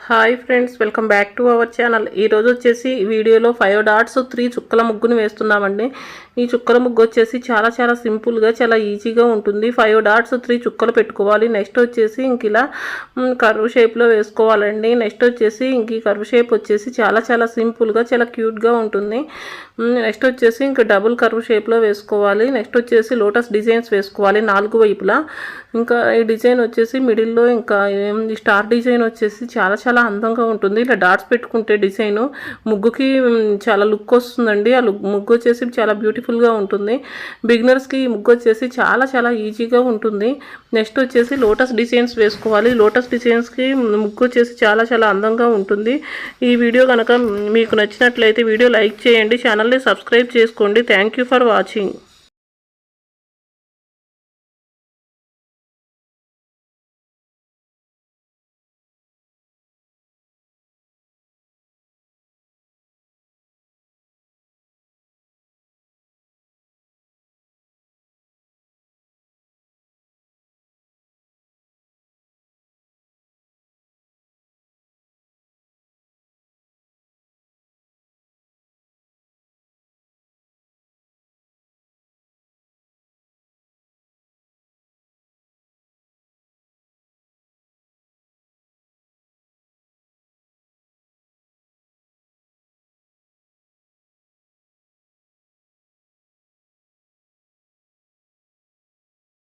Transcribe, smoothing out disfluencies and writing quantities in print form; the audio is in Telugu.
Hi friends, welcome back to our channel. ఈరోజు వచ్చేసి ఈ వీడియోలో 5 డాట్స్ 3 చుక్కల ముగ్గును వేస్తున్నామండి. ఈ చుక్కల ముగ్గు వచ్చేసి చాలా సింపుల్గా చాలా ఈజీగా ఉంటుంది. 5 డాట్స్ 3 చుక్కలు పెట్టుకోవాలి. నెక్స్ట్ వచ్చేసి ఇంక ఇలా కర్వ్ షేప్లో వేసుకోవాలండి. నెక్స్ట్ వచ్చేసి ఇంక ఈ కర్వ్ షేప్ వచ్చేసి చాలా సింపుల్గా చాలా క్యూట్గా ఉంటుంది. నెక్స్ట్ వచ్చేసి ఇంక డబుల్ కర్వ్ షేప్లో వేసుకోవాలి. నెక్స్ట్ వచ్చేసి లోటస్ డిజైన్స్ వేసుకోవాలి 4 వైపులా. ఇంకా ఈ డిజైన్ వచ్చేసి మిడిల్లో ఇంకా స్టార్ డిజైన్ వచ్చేసి చాలా అందంగా ఉంటుంది. ఇలా డాట్స్ పెట్టుకుంటే డిజైన్ ముగ్గుకి చాలా లుక్ వస్తుందండి. ఆ ముగ్గు వచ్చేసి చాలా బ్యూటిఫుల్గా ఉంటుంది. బిగినర్స్కి ఈ ముగ్గు వచ్చేసి చాలా ఈజీగా ఉంటుంది. నెక్స్ట్ వచ్చేసి లోటస్ డిజైన్స్ వేసుకోవాలి. లోటస్ డిజైన్స్కి ముగ్గు వచ్చేసి చాలా అందంగా ఉంటుంది. ఈ వీడియో కనుక మీకు నచ్చినట్లయితే వీడియో లైక్ చేయండి, ఛానల్ని సబ్స్క్రైబ్ చేసుకోండి. Thank you for watching.